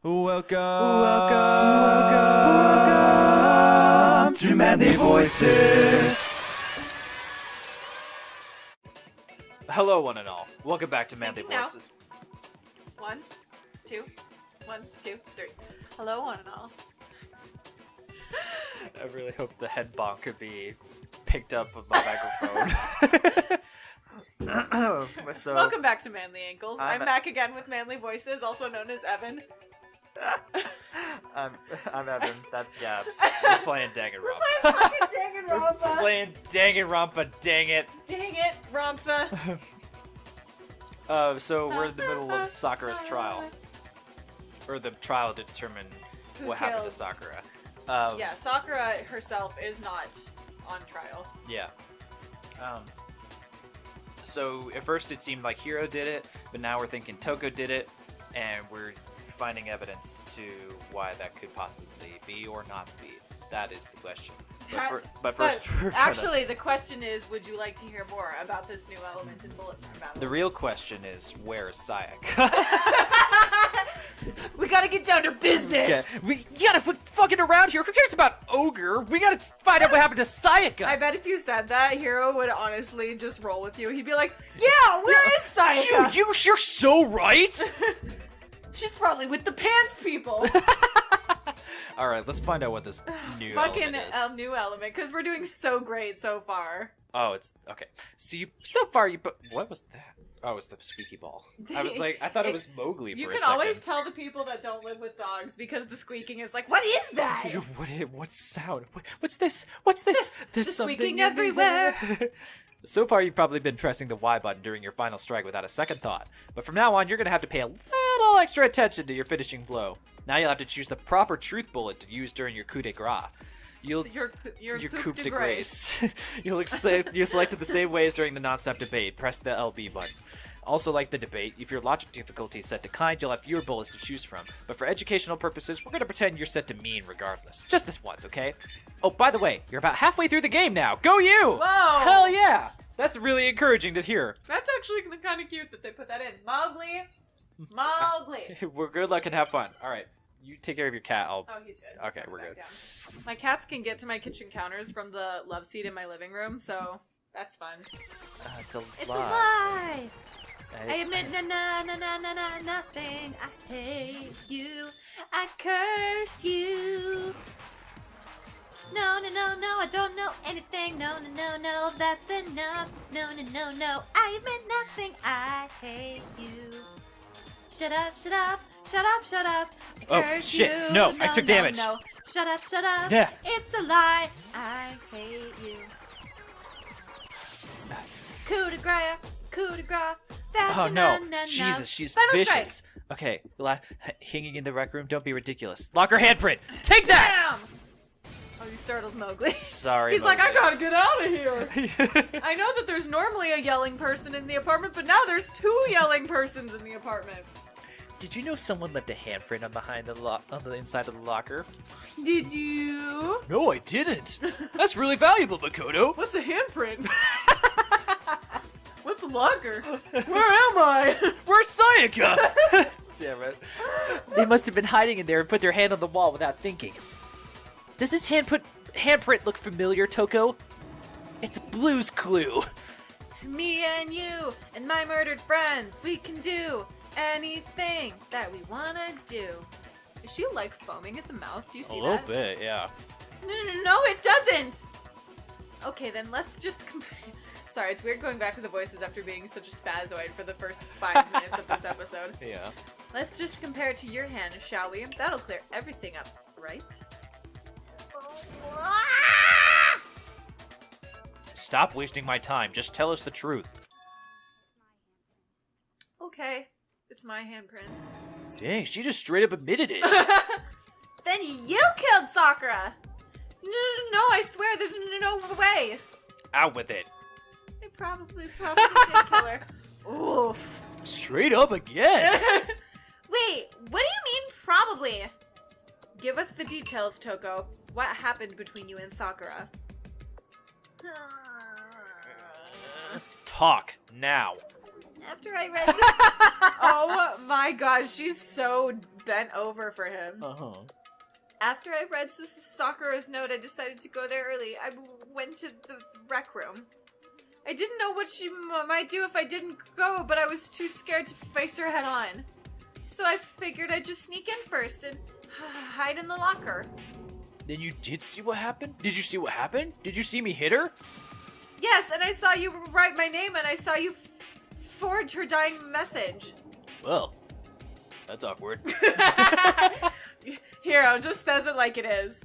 Welcome to Manly Voices. Hello, one and all. Welcome back to Manly Syncing now. Voices. 1, 2, 1, 2, 3. Hello, one and all. I really hope the head bonk could be picked up with my microphone. So, Welcome back to Manly Ankles. I'm I'm- back again with Manly Voices, also known as Evan. I'm Evan. That's Gabs. We're playing Danganronpa. Fucking We're Danganronpa. playing Danganronpa. Dang it. Dang it, Rompha. So we're in the middle of Sakura's trial, or the trial to determine Who what happened to killed- Sakura. Yeah, Sakura herself is not on trial. Yeah. So at first it seemed like Hiro did it, but now we're thinking Toko did it, and we're finding evidence to why that could possibly be or not be. That is the question. But first, we're gonna- Actually, the question is, would you like to hear more about this new element in bullet time battles? the real question is, where is Sayak? We gotta get down to business! We gotta fucking around here. Who cares about Ogre? We gotta find out what happened to Sayaka. I bet if you said that, Hiro would honestly just roll with you. He'd be like, yeah, where is Sayaka? Dude, you're so right. She's probably with the pants people. All right, let's find out what this new Fucking element is. new element, because we're doing so great so far. Oh, it's okay. So what was that? Oh, it was the squeaky ball. I was like, I thought it was Mowgli for You a can second. always tell the people that don't live with dogs because the squeaking is like, what is that? What sound? What's this? What's this? There's the something squeaking in everywhere. there. So far, you've probably been pressing the Y button during your final strike without a second thought. But from now on, you're gonna have to pay a little extra attention to your finishing blow. Now you'll have to choose the proper truth bullet to use during your coup de grace. Your coup de grace. You selected the same way as during the non-stop debate. Press the LB button. Also, like the debate, if your logic difficulty is set to kind, you'll have fewer bullets to choose from. But for educational purposes, we're going to pretend you're set to mean regardless. Just this once, okay? Oh, by the way, you're about halfway through the game now. Go you! Whoa! Hell yeah! That's really encouraging to hear. That's actually kind of cute that they put that in. Mowgli! We're good luck and have fun. All right, you take care of your cat. Oh, he's good. Okay, we're good. Down. My cats can get to my kitchen counters from the love seat in my living room, so that's fun. It's a It's lie. a lie! I admit nothing. I hate you. I curse you. No, I don't know anything. No, that's enough. No, I admit nothing. I hate you. Shut up. I Oh, curse shit. you. No, I took damage. No. Shut up. Yeah. It's a lie. I hate you. Coup de grace. That's Oh a no! no. Jesus, she's Final vicious. strike. Okay, hanging in the rec room. Don't be ridiculous. Lock her handprint. Take that. Damn! Oh, you startled Mowgli. Sorry. He's like, I Mowgli. gotta get out of here. I know that there's normally a yelling person in the apartment, but now there's 2 yelling persons in the apartment. Did you know someone left a handprint on the inside of the locker? Did you? No, I didn't. That's really valuable, Makoto. What's a handprint? What's a locker? Where am I? Where's Sayaka? Damn it. They must have been hiding in there and put their hand on the wall without thinking. Does this handprint look familiar, Toko? It's a Blue's Clue. Me and you and my murdered friends, we can do anything that we wanna do. Is she like foaming at the mouth? Do you see that? bit, yeah. No, it doesn't! Okay, then let's just compare. Sorry, it's weird going back to the voices after being such a spazoid for the first 5 minutes of this episode. Yeah. Let's just compare to your hand, shall we? That'll clear everything up, right? Stop wasting my time. Just tell us the truth. Okay, it's my handprint. Dang, she just straight up admitted it. Then you killed Sakura! No, I swear, there's no way! Out with it. I probably did kill her. Oof. Straight up again. Wait, what do you mean probably? Give us the details, Toko. What happened between you and Sakura? Talk now. After I read Oh my god, she's so bent over for him. Uh-huh. After I read Sakura's note, I decided to go there early. I went to the rec room. I didn't know what she might do if I didn't go, but I was too scared to face her head on. So I figured I'd just sneak in first and hide in the locker. Then you did see what happened? Did you see what happened? Did you see me hit her? Yes, and I saw you write my name, and I saw you forge her dying message. Well, that's awkward. Hero just says it like it is.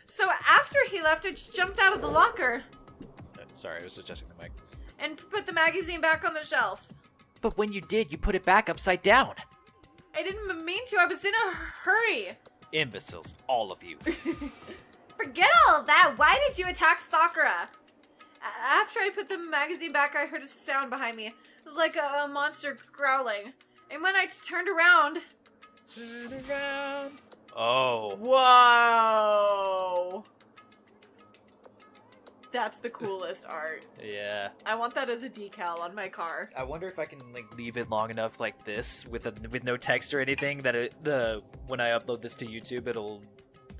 So after he left, I just jumped out of the locker. Sorry, I was adjusting the mic. And put the magazine back on the shelf. But when you did, you put it back upside down. I didn't mean to. I was in a hurry. Imbeciles, all of you. Forget all of that. Why did you attack Sakura? After I put the magazine back, I heard a sound behind me, like a monster growling. And when I turned around... Turn around. Oh. Whoa. That's the coolest art. Yeah. I want that as a decal on my car. I wonder if I can leave it long enough like this with no text or anything that when I upload this to YouTube, it'll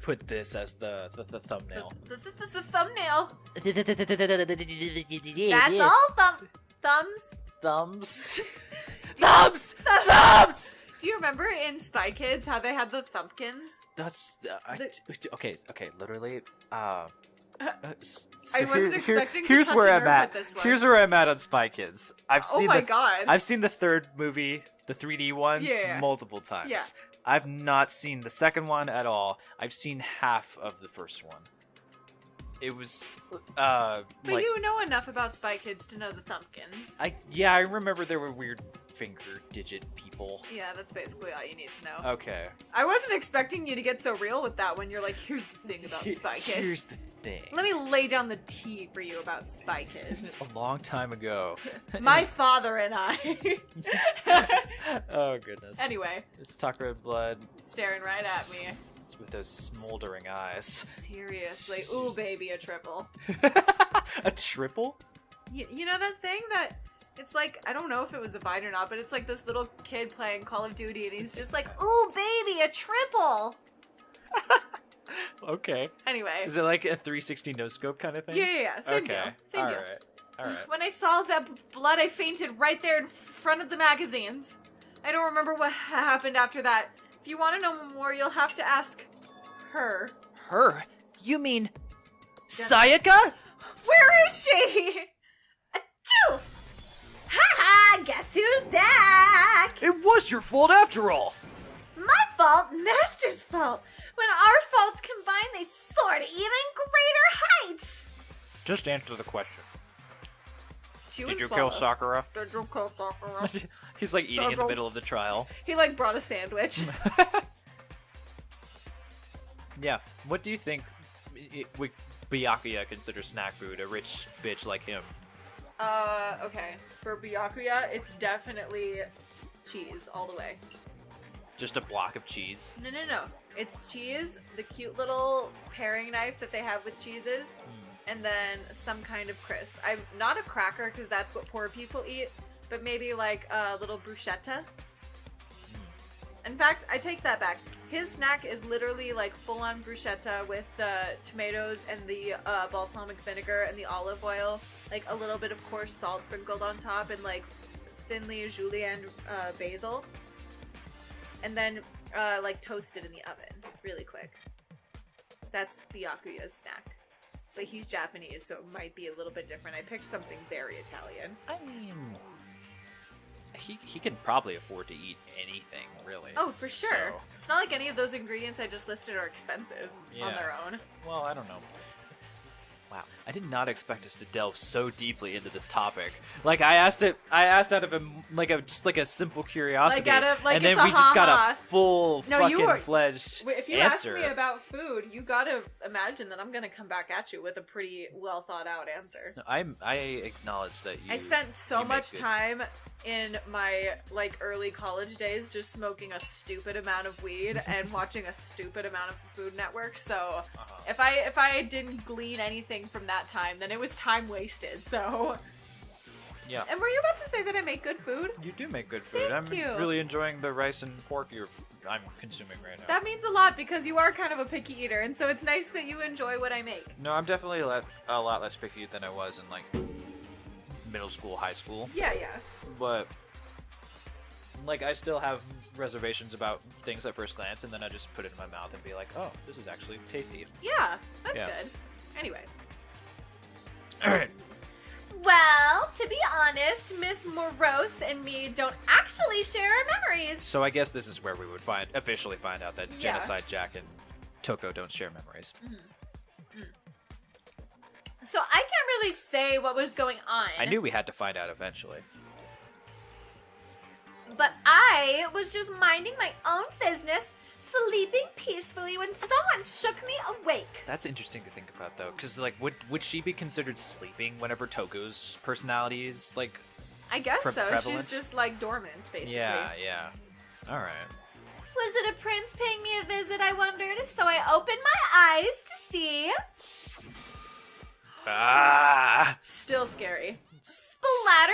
put this as the thumbnail. The thumbnail. That's That's all thumbs. Thumbs. Thumbs. Thumbs. Do you remember in Spy Kids how they had the thumpkins? That's okay. Literally. I wasn't expecting to here's touch where a I'm nerve at. with this one. Here's where I'm at on Spy Kids. I've Oh seen my god. I've seen the third movie, the 3D one, Yeah. multiple times. Yeah. I've not seen the second one at all. I've seen half of the first one. It was But you know enough about Spy Kids to know the thumpkins. I remember there were weird finger digit people. Yeah, that's basically all you need to know. Okay. I wasn't expecting you to get so real with that when you're like, here's the thing about Spy Kids. Here's the thing. Let me lay down the tea for you about Spy Kids. A long time ago. My father and I. Oh goodness. Anyway, It's Sakura Blood staring right at me. with those smoldering eyes. Seriously. Ooh, baby, a triple. A triple? You know that thing that... It's like, I don't know if it was a Vine or not, but it's like this little kid playing Call of Duty, and he's just like, ooh, baby, a triple! Okay. Anyway. Is it like a 360 no-scope kind of thing? Yeah. Same deal. Same deal. Alright. When I saw that blood, I fainted right there in front of the magazines. I don't remember what happened after that. If you want to know more, you'll have to ask her. Her? You mean Sayaka? Where is she? Achoo! Ha-ha! Guess who's back? It was your fault after all! My fault? Master's fault. When our faults combine, they soar to even greater heights. Just answer the question. Chew Did and you swallow. kill Sakura? Did you kill Sakura? He's like eating in the middle of the trial. He like brought a sandwich. Yeah. What do you think Byakuya considers snack food, a rich bitch like him? Okay. For Byakuya, it's definitely cheese all the way. Just a block of cheese? No. It's cheese, the cute little paring knife that they have with cheeses, and then some kind of crisp. I'm not a cracker because that's what poor people eat, but maybe like a little bruschetta. In fact, I take that back. His snack is literally like full-on bruschetta with the tomatoes and the balsamic vinegar and the olive oil, like a little bit of coarse salt sprinkled on top, and like thinly julienne basil, and then like toasted in the oven really quick. That's Byakuya's snack. But he's Japanese, so it might be a little bit different. I picked something very Italian. I mean, he can probably afford to eat anything, really. Oh, for sure. So, It's not like any of those ingredients I just listed are expensive on Yeah. their own. well, I don't know. Wow, I did not expect us to delve so deeply into this topic. Like I asked out of just a simple curiosity, like and then it's we just got ha-ha. a full No, you were- fledged If you answer. ask me about food, you gotta imagine that I'm gonna come back at you with a pretty well thought out answer. I acknowledge that you. I spent so you make much good- time in my like early college days just smoking a stupid amount of weed and watching a stupid amount of Food Network. So if I didn't glean anything from that time, then it was time wasted. So Yeah. And were you about to say that I make good food? You do make good food. Thank I'm you. really enjoying the rice and pork you're I'm consuming right now. That means a lot because you are kind of a picky eater, and so it's nice that you enjoy what I make. No, I'm definitely a lot less picky than I was in like middle school, high school. Yeah. But like I still have reservations about things at first glance, and then I just put it in my mouth and be like, oh, this is actually tasty. Yeah, that's Yeah. good. Anyway. Alright. Well, to be honest, Miss Morose and me don't actually share our memories. So I guess this is where we would officially find out that Yeah. Genocide Jack and Toko don't share memories. So I can't really say what was going on. I knew we had to find out eventually. But I was just minding my own business, sleeping peacefully when someone shook me awake. That's interesting to think about though, because like, would she be considered sleeping whenever Toko's personality is like? I guess so. prevalent? She's just like dormant, basically. Yeah. All right. Was it a prince paying me a visit, I wondered? So I opened my eyes to see. Ah! Still scary. Splatter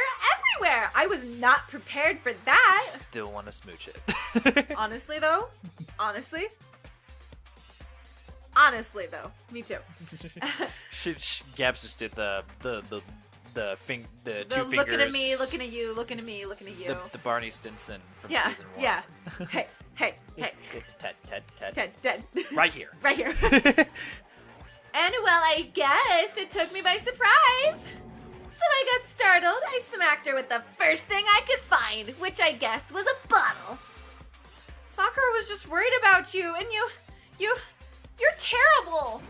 everywhere. I was not prepared for that. Still want to smooch it. Honestly, though. Honestly, me too. Gabs just did the two The fingers. looking at me, looking at you, looking at me, looking at you. The Barney Stinson from Yeah, season 1. yeah. Hey. Ted. Dead. Right here. Right here. And well, I guess it took me by surprise. So I got startled. I smacked her with the first thing I could find, which I guess was a bottle. Sakura was just worried about you, and you're terrible.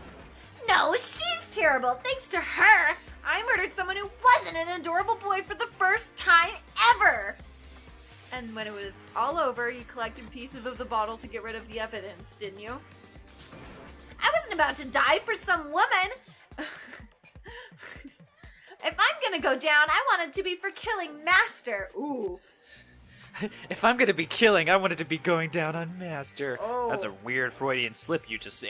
No, she's terrible. Thanks to her, I murdered someone who wasn't an adorable boy for the first time ever. And when it was all over, you collected pieces of the bottle to get rid of the evidence, didn't you? I wasn't about to die for some woman. If I'm gonna go down, I want it to be for killing Master. Ooh. If I'm gonna be killing, I want it to be going down on Master. Oh. That's a weird Freudian slip you just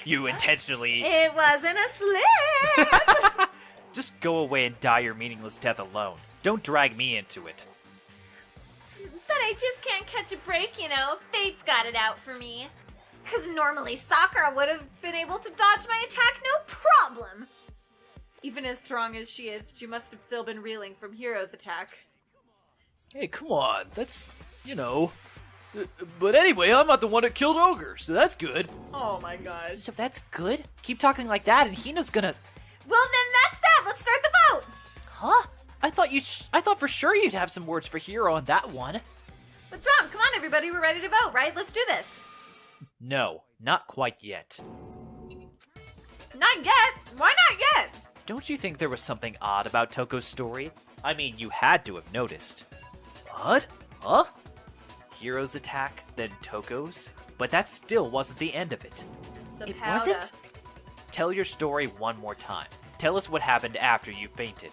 you intentionally. It wasn't a slip. Just go away and die your meaningless death alone. Don't drag me into it. But I just can't catch a break, you know. Fate's got it out for me. Because normally Sakura would have been able to dodge my attack no problem. Even as strong as she is, she must have still been reeling from Hero's attack. Hey, come on. That's, But anyway, I'm not the one that killed Ogre, so that's good. Oh my god. So that's good? Keep talking like that and Hina's gonna... Well, then that's that. Let's start the vote. Huh? I thought for sure you'd have some words for Hero on that one. What's wrong? Come on, everybody. We're ready to vote, right? Let's do this. No, not quite yet. Not yet. Why not yet? Don't you think there was something odd about Toko's story? I mean, you had to have noticed. What? Huh? Hero's attack, then Toko's? But that still wasn't the end of it. The Wasn't? Tell your story one more time. Tell us what happened after you fainted.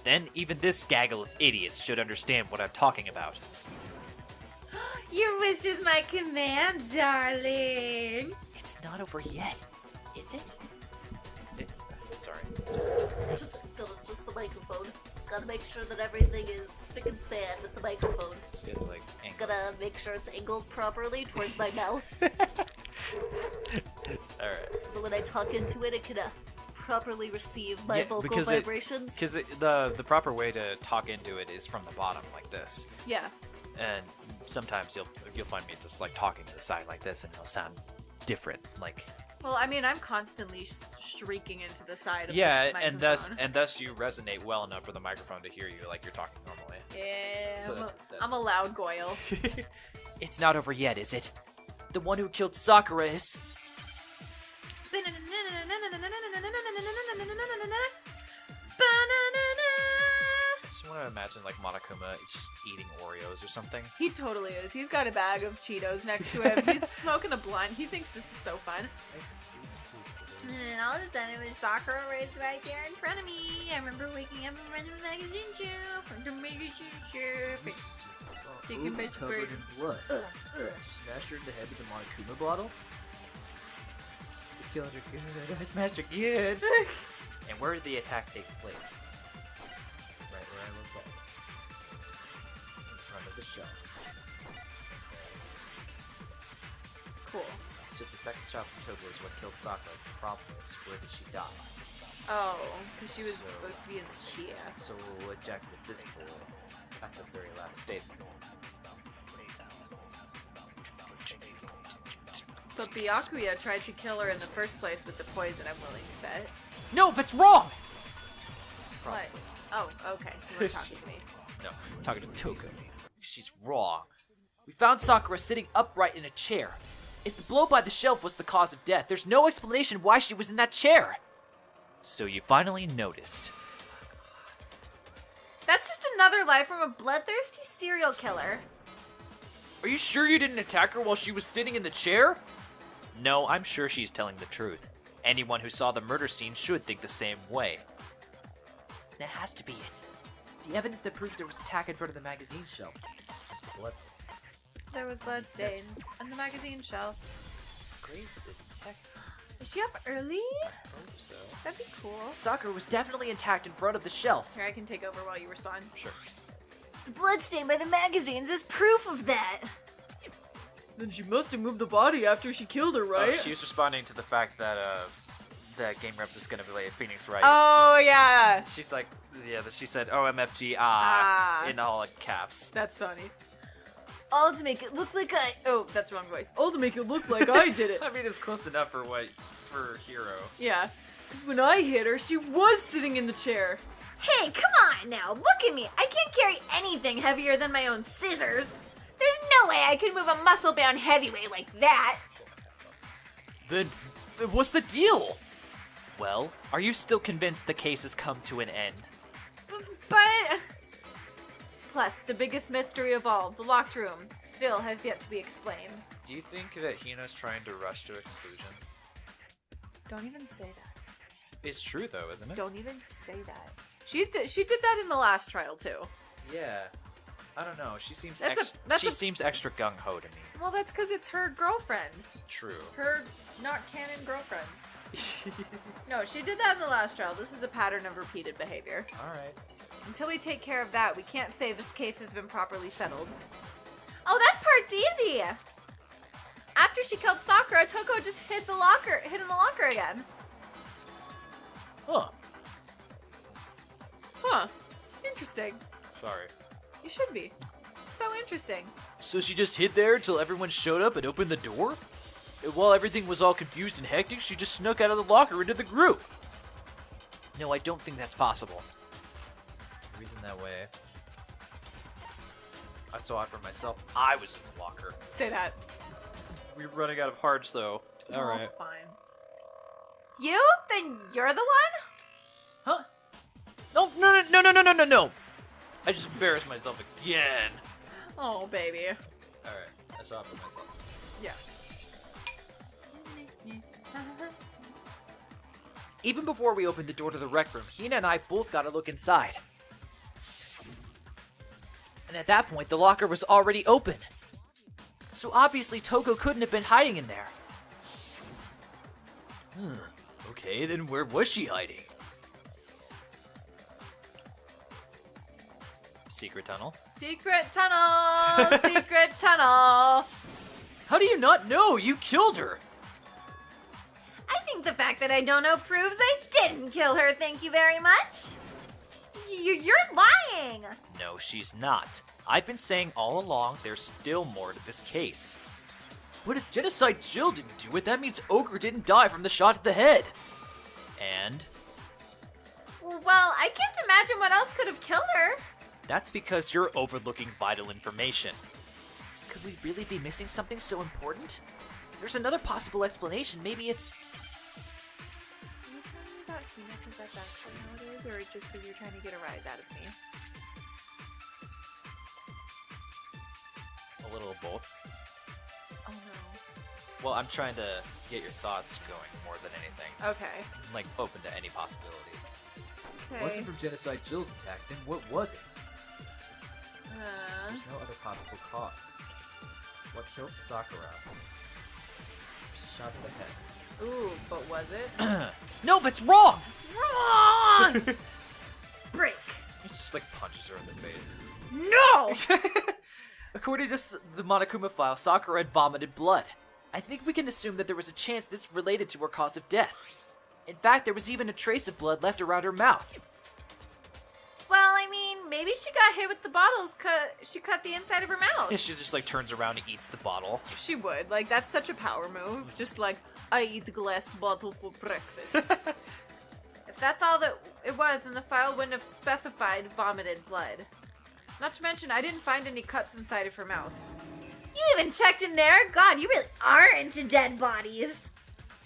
Then even this gaggle of idiots should understand what I'm talking about. Your wish is my command, darling. It's not over yet, is it? Sorry. Just gotta adjust the microphone. Gotta make sure that everything is spick and span with the microphone. Just get, like, Just gotta make sure it's angled properly towards my mouth. Alright. So that when I talk into it, it can properly receive my vocal because vibrations. Because the proper way to talk into it is from the bottom, like this. Yeah. And sometimes you'll find me just like talking to the side like this, and it'll sound different. Like Well, I mean, I'm constantly shrieking into the side of yeah, this and microphone. thus you resonate well enough for the microphone to hear you like you're talking normally. Yeah, So that's- I'm a loud goyle. It's not over yet, is it? The one who killed Sakura is. I just want to imagine like Monokuma is just eating Oreos or something. He totally is. He's got a bag of Cheetos next to him. He's smoking a blunt. He thinks this is so fun. And all of a sudden, it was Sakura right there in front of me. I remember waking up and running the magazine shop. Taking my covered in blood. Smashed her in the head with the Monokuma bottle. You killed your kid. I smashed your kid. And where did the attack take place? Right where I looked at. In front of the shelf. So if the second shot from Togo is what killed Sakura, the problem is, where did she die? Oh, because she was So- supposed to be in the chia. So we'll eject with this pool at the very last statement. But Byakuya tried to kill her in the first place with the poison, I'm willing to bet. No, that's wrong! What? Oh, okay. You were talking to me. No, I'm talking to Toko. She's wrong. We found Sakura sitting upright in a chair. If the blow by the shelf was the cause of death, there's no explanation why she was in that chair. So you finally noticed. That's just another lie from a bloodthirsty serial killer. Are you sure you didn't attack her while she was sitting in the chair? No, I'm sure she's telling the truth. Anyone who saw the murder scene should think the same way. That has to be it. The evidence that proves there was attack in front of the magazine shelf. Just bloodstain. There was bloodstains on the magazine shelf. Grace is texting. Is she up early? Hope so. That'd be cool. Sakura was definitely intact in front of the shelf. Here, I can take over while you respond. Sure. The bloodstain by the magazines is proof of that. Then she must have moved the body after she killed her, right? She was responding to the fact that that Game Reps is gonna play Phoenix Wright. Oh, yeah. She's like, yeah, she said OMFG in all caps. That's funny. All to make it look like I. Oh, that's wrong voice. All to make it look like I did it. I mean, it's close enough for Hero. Yeah. Because when I hit her, she was sitting in the chair. Hey, come on now, look at me. I can't carry anything heavier than my own scissors. There's no way I could move a muscle-bound heavyweight like that. Then what's the deal? Well, are you still convinced the case has come to an end? But... Plus, the biggest mystery of all, the locked room, still has yet to be explained. Do you think that Hina's trying to rush to a conclusion? Don't even say that. It's true though, isn't it? Don't even say that. She did that in the last trial, too. Yeah. I don't know. She seems That's a- seems extra gung ho to me. Well, that's because it's her girlfriend. True. Her not canon girlfriend. No, she did that in the last trial. This is a pattern of repeated behavior. All right. Until we take care of that, we can't say this case has been properly settled. Oh, that part's easy! After she killed Sakura, Toko just hid in the locker again. Huh. Huh. Interesting. Sorry. You should be. So interesting. So she just hid there until everyone showed up and opened the door? And while everything was all confused and hectic, she just snuck out of the locker into the group. No, I don't think that's possible. Reason that way. I saw it for myself. I was in the locker. Say that. We're running out of hearts, though. All right. Oh, fine. You? Then you're the one? Huh? No. I just embarrassed myself again. Oh, baby. Alright, I saw it for myself. Yeah. Even before we opened the door to the rec room, Hina and I both got a look inside. And at that point, the locker was already open. So obviously Toko couldn't have been hiding in there. Okay, then where was she hiding? Secret tunnel? Secret tunnel! Secret tunnel! How do you not know? You killed her! I think the fact that I don't know proves I didn't kill her, thank you very much. You're lying! No, she's not. I've been saying all along there's still more to this case. But if Genocide Jill didn't do it, that means Ogre didn't die from the shot to the head. And Well, I can't imagine what else could have killed her. that's because you're overlooking vital information. Could we really be missing something so important? If there's another possible explanation, maybe it's... Are you telling me about Hina because that's actually how it is, or just because you're trying to get a rise out of me? a little of both. Oh no. Well, I'm trying to get your thoughts going more than anything. Okay. I'm, like, open to any possibility. Okay. It wasn't from Genocide Jill's attack, then what was it? Uh, There's no other possible cause. What killed Sakura? Shot to the head. ooh, but was it? No, that's wrong! Wrong! Break. He just, like, punches her in the face. No! According to the Monokuma file, Sakura had vomited blood. I think we can assume that there was a chance this related to her cause of death. In fact, there was even a trace of blood left around her mouth. Well, I mean, maybe she got hit with the bottles. She cut the inside of her mouth. She just like turns around and eats the bottle. She would. Like, that's such a power move. Just like, I eat a glass bottle for breakfast. If that's all that it was, then the file wouldn't have specified vomited blood. Not to mention, I didn't find any cuts inside of her mouth. You even checked in there? God, you really are into dead bodies.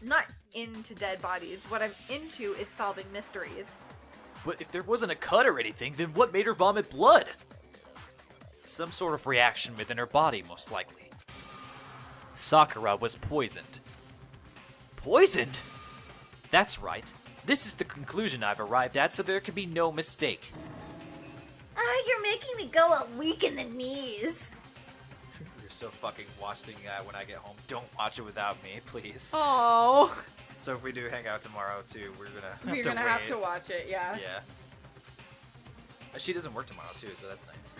Not into dead bodies. What I'm into is solving mysteries. But if there wasn't a cut or anything, then what made her vomit blood? Some sort of reaction within her body, most likely. Sakura was poisoned. Poisoned? That's right. This is the conclusion I've arrived at, so there can be no mistake. You're making me go all weak in the knees. You're so fucking watching when I get home. Don't watch it without me, please. Oh, So if we do hang out tomorrow, too, we're gonna have to watch it, yeah. Yeah. She doesn't work tomorrow, too, so that's nice.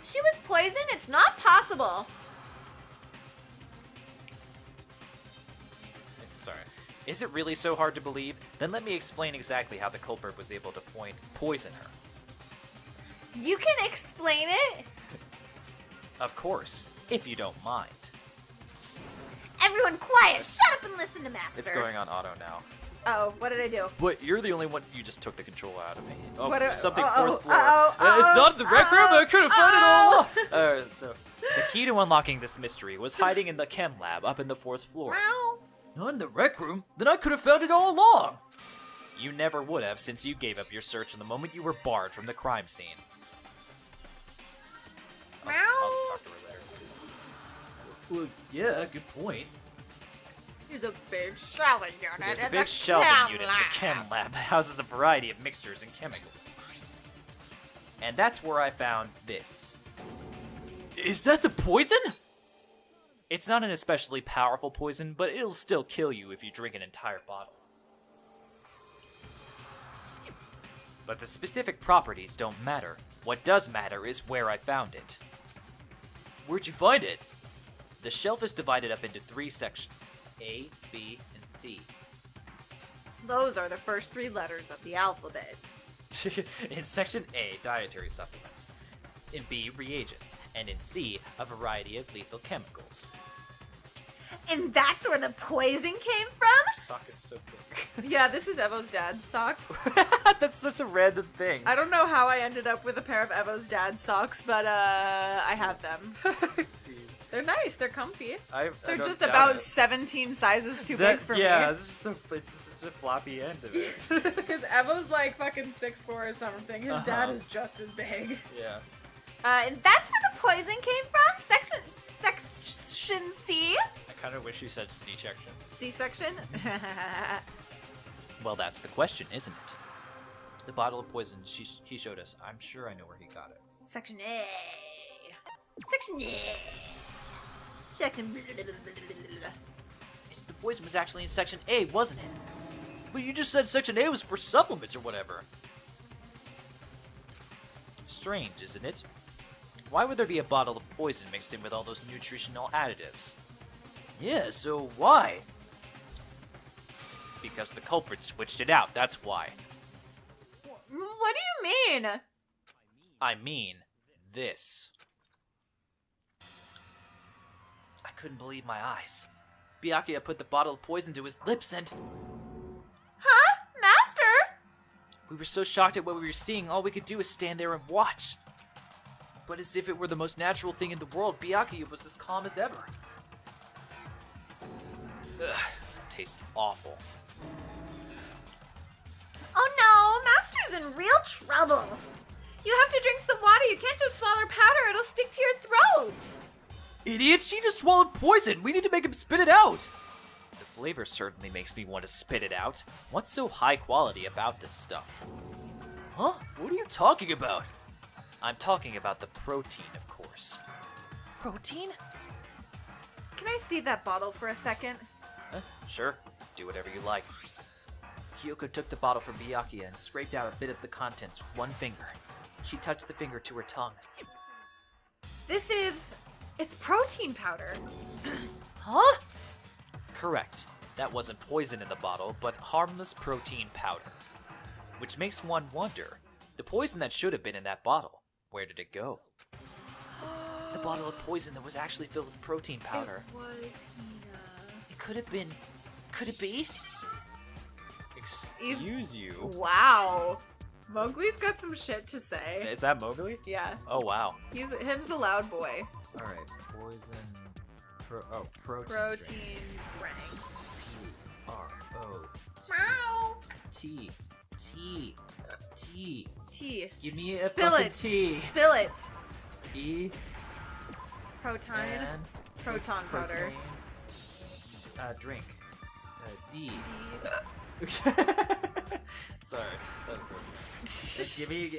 She was poisoned? It's not possible. Sorry. Is it really so hard to believe? Then let me explain exactly how the culprit was able to poison her. You can explain it? Of course, if you don't mind. Everyone quiet! Shut up and listen to Master. It's going on auto now. Oh, what did I do? But you're the only one. You just took the control out of me. Oh, What something uh-oh, fourth floor. uh-oh, It's not in the rec room. I could have found it all. uh-oh. So the key to unlocking this mystery was hiding in the chem lab up in the fourth floor. Meow. Not in the rec room? Then I could have found it all along. You never would have, since you gave up your search the moment you were barred from the crime scene. I'll just talk to her later. Well, yeah, good point. He's a big Shelving unit. There's a in big the shelving chem unit in the lab. chem lab that houses a variety of mixtures and chemicals. And that's where I found this. Is that the poison? It's not an especially powerful poison, but it'll still kill you if you drink an entire bottle. But the specific properties don't matter. What does matter is where I found it. Where'd you find it? The shelf is divided up into 3 sections, A, B, and C. Those are the first 3 letters of the alphabet. In section A, dietary supplements. In B, reagents. And in C, a variety of lethal chemicals. And that's where the poison came from? Sock is so quick. Yeah, this is Evo's dad's sock. That's such a random thing. I don't know how I ended up with a pair of Evo's dad's socks, but I have them. Jeez. They're nice. They're comfy. I They're don't just doubt about it. 17 sizes too That- big for yeah, me. it's just a floppy end of it. Because Evo's like fucking 6'4" or something. His dad Uh-huh. is just as big. Yeah. And that's where the poison came from? Section C? I kind of wish you said C-section. C-section? Well, that's the question, isn't it? The bottle of poison he showed us. I'm sure I know where he got it. Section A. Section A. Section The poison was actually in section A, wasn't it? But you just said section A was for supplements or whatever. Strange, isn't it? Why would there be a bottle of poison mixed in with all those nutritional additives? Yeah, so why? Because the culprit switched it out, that's why. What do you mean? I mean, this. I couldn't believe my eyes. Byakuya put the bottle of poison to his lips and... Huh? Master? We were so shocked at what we were seeing, all we could do was stand there and watch. But as if it were the most natural thing in the world, Byakuya was as calm as ever. Ugh, tastes awful. Oh no, Master's in real trouble. You have to drink some water. You can't just swallow powder. It'll stick to your throat. Idiot, she just swallowed poison! We need to make him spit it out! The flavor certainly makes me want to spit it out. What's so high quality about this stuff? Huh? What are you talking about? I'm talking about the protein, of course. Protein? Can I see that bottle for a second? Sure. Do whatever you like. Kyoko took the bottle from Byakuya and scraped out a bit of the contents with one finger. She touched the finger to her tongue. This is It's protein powder. Huh? Correct. That wasn't poison in the bottle, but harmless protein powder. Which makes one wonder, the poison that should have been in that bottle, where did it go? The bottle of poison that was actually filled with protein powder. It was Hina. It could have been... Could it be? Excuse you. Wow. Mowgli's got some shit to say. Is that Mowgli? Yeah. Oh, wow. Him's the loud boy. Alright, poison. Protein. Protein drink. P-R-O-T. T. Tea. Give me a Spill fucking it. tea. Spill it. E. Protein. N. Proton powder. Protein. Drink. D. Sorry, that was good.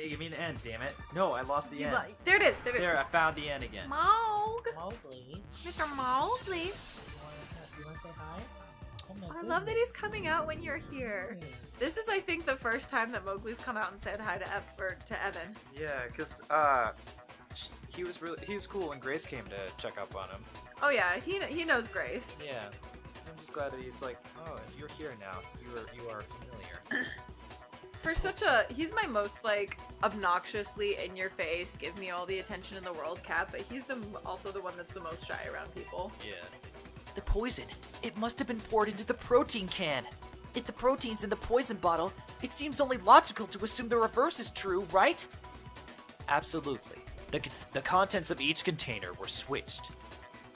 Give me an N, damn it. No, I lost the N. There it is. There, I found the N again. Mog. Mowgli. Mr. Mowgli. You wanna say hi? Oh my I love that he's coming out when you're here. This is, I think, the first time that Mowgli's come out and said hi to Evan. Yeah, because, he was cool when Grace came to check up on him. Oh yeah, he knows Grace. Yeah. I'm just glad that he's like, oh, you're here now. You are familiar. For he's my most like obnoxiously in your face, give me all the attention in the world cat, but he's also the one that's the most shy around people. Yeah. The poison. It must have been poured into the protein can. If the protein's in the poison bottle, it seems only logical to assume the reverse is true, right? Absolutely. The contents of each container were switched.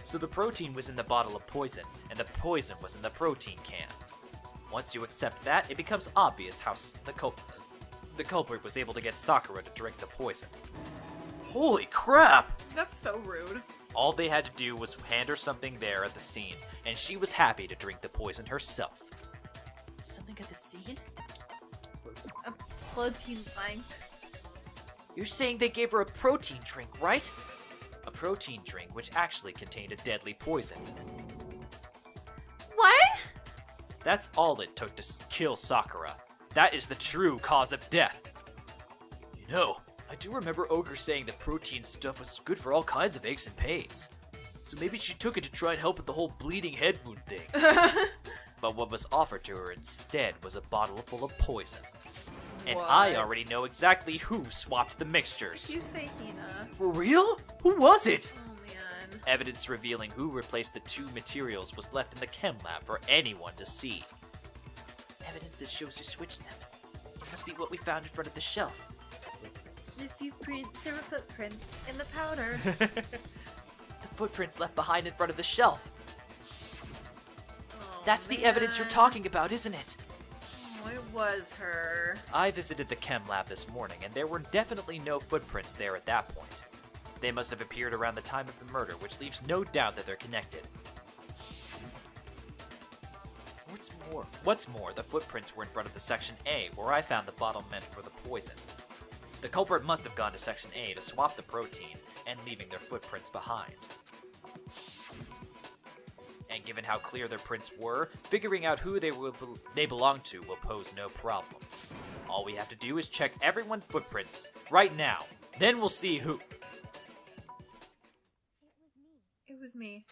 So the protein was in the bottle of poison, and the poison was in the protein can. Once you accept that, it becomes obvious how the culprit was able to get Sakura to drink the poison. Holy crap! That's so rude. All they had to do was hand her something there at the scene, and she was happy to drink the poison herself. Something at the scene? A protein thing. You're saying they gave her a protein drink, right? A protein drink which actually contained a deadly poison. What? That's all it took to kill Sakura. That is the true cause of death. You know, I do remember Ogre saying that protein stuff was good for all kinds of aches and pains. So maybe she took it to try and help with the whole bleeding head wound thing. But what was offered to her instead was a bottle full of poison. And What? I already know exactly who swapped the mixtures. You say Hina. For real? Who was it? Oh man. Evidence revealing who replaced the two materials was left in the chem lab for anyone to see. Evidence that shows who switched them. It must be what we found in front of the shelf. There were footprints in the powder. The footprints left behind in front of the shelf. Oh, That's the evidence you're man. talking about, isn't it? Oh, it was her. I visited the chem lab this morning, and there were definitely no footprints there at that point. They must have appeared around the time of the murder, which leaves no doubt that they're connected. What's more, the footprints were in front of the Section A, where I found the bottle meant for the poison. The culprit must have gone to Section A to swap the protein, and leaving their footprints behind. And given how clear their prints were, figuring out who they belong to will pose no problem. All we have to do is check everyone's footprints right now. Then we'll see who... It was me.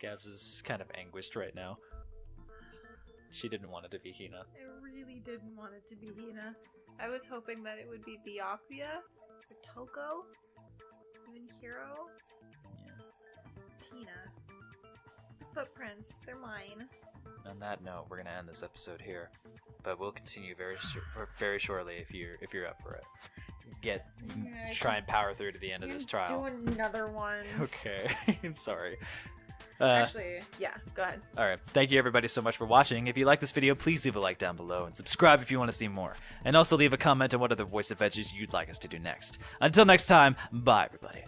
Gabs is kind of anguished right now. She didn't want it to be Hina. I really didn't want it to be Hina. I was hoping that it would be Byakuya or Toko, even Hiro. Yeah. It's Hina. The footprints, they're mine. On that note, we're gonna end this episode here, but we'll continue very shortly if you're up for it. Try and power through to the end of this trial. Do another one. Okay, I'm sorry. Actually, yeah, go ahead. Alright, thank you everybody so much for watching. If you like this video, please leave a like down below and subscribe if you want to see more. And also leave a comment on what other voice of edges you'd like us to do next. Until next time, bye everybody.